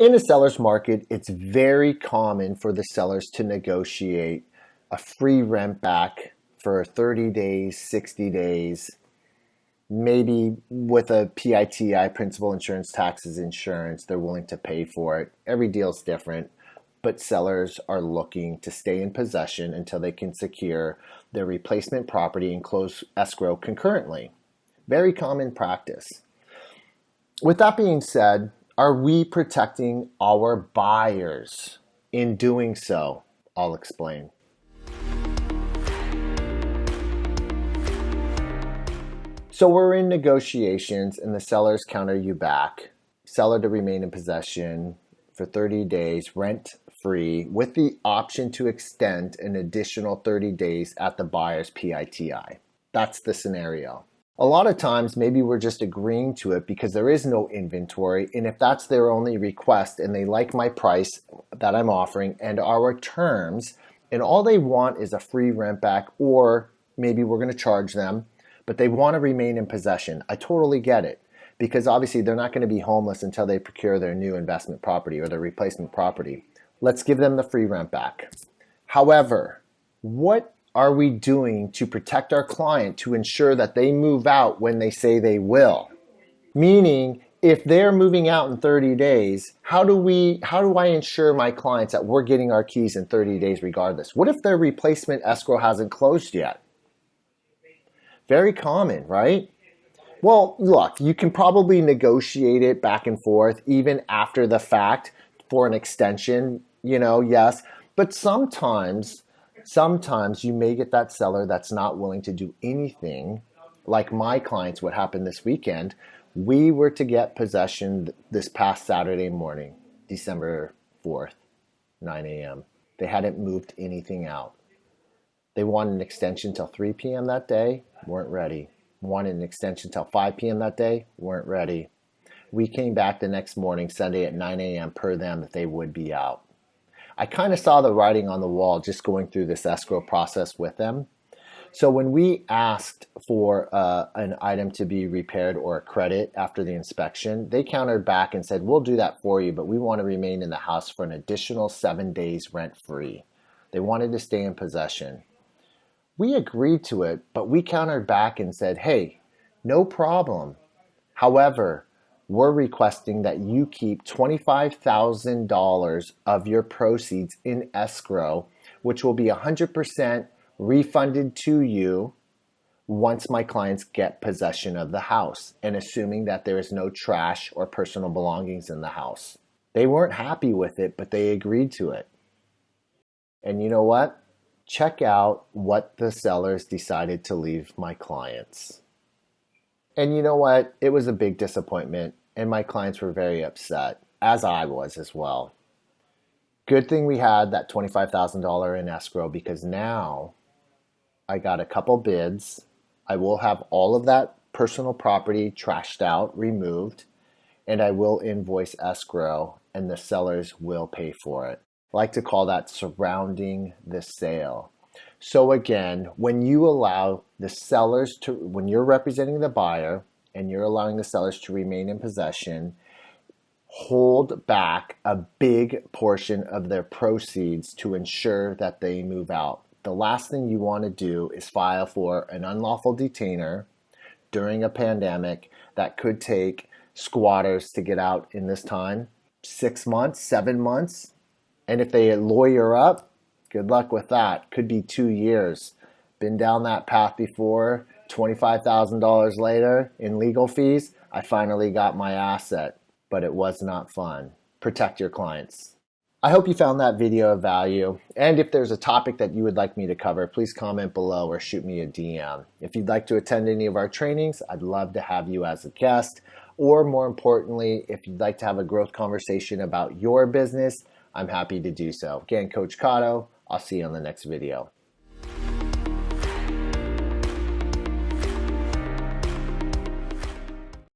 In a seller's market, it's very common for the sellers to negotiate a free rent back for 30 days, 60 days, maybe with a PITI, principal insurance taxes insurance, they're willing to pay for it. Every deal's different, but sellers are looking to stay in possession until they can secure their replacement property and close escrow concurrently. Very common practice. With that being said, are we protecting our buyers? In doing so, I'll explain. So we're in negotiations and the sellers counter you back. Seller to remain in possession for 30 days, rent free, with the option to extend an additional 30 days at the buyer's PITI. That's the scenario. A lot of times, maybe we're just agreeing to it because there is no inventory. And if that's their only request and they like my price that I'm offering and our terms, and all they want is a free rent back, or maybe we're going to charge them, but they want to remain in possession. I totally get it, because obviously they're not going to be homeless until they procure their new investment property or their replacement property. Let's give them the free rent back. However, what are we doing to protect our client to ensure that they move out when they say they will? Meaning, if they're moving out in 30 days, how do I ensure my clients that we're getting our keys in 30 days regardless? What if their replacement escrow hasn't closed yet? Very common, right? Well, look, you can probably negotiate it back and forth even after the fact for an extension, yes. But sometimes you may get that seller that's not willing to do anything. Like my clients, what happened this weekend, we were to get possession this past Saturday morning, December 4th, 9 a.m. They hadn't moved anything out. They wanted an extension till 3 p.m. that day, weren't ready. Wanted an extension till 5 p.m. that day, weren't ready. We came back the next morning, Sunday at 9 a.m. per them that they would be out. I kind of saw the writing on the wall just going through this escrow process with them. So when we asked for an item to be repaired or a credit after the inspection, they countered back and said, we'll do that for you, but we want to remain in the house for an additional 7 days rent free. They wanted to stay in possession. We agreed to it, but we countered back and said, hey, no problem. However, we're requesting that you keep $25,000 of your proceeds in escrow, which will be 100% refunded to you once my clients get possession of the house, and assuming that there is no trash or personal belongings in the house. They weren't happy with it, but they agreed to it. And you know what? Check out what the sellers decided to leave my clients. And you know what? It was a big disappointment, and my clients were very upset, as I was as well. Good thing we had that $25,000 in escrow, because now I got a couple bids. I will have all of that personal property trashed out, removed, and I will invoice escrow, and the sellers will pay for it. I like to call that surrounding the sale. So again, when you allow the sellers to, when you're representing the buyer and you're allowing the sellers to remain in possession, hold back a big portion of their proceeds to ensure that they move out. The last thing you want to do is file for an unlawful detainer during a pandemic that could take squatters to get out in this time, 6 months, 7 months. And if they lawyer up, good luck with that. Could be 2 years. Been down that path before. $25,000 later in legal fees, I finally got my asset, but it was not fun. Protect your clients. I hope you found that video of value. And if there's a topic that you would like me to cover, please comment below or shoot me a DM. If you'd like to attend any of our trainings, I'd love to have you as a guest. Or more importantly, if you'd like to have a growth conversation about your business, I'm happy to do so. Again, Coach Kato, I'll see you on the next video.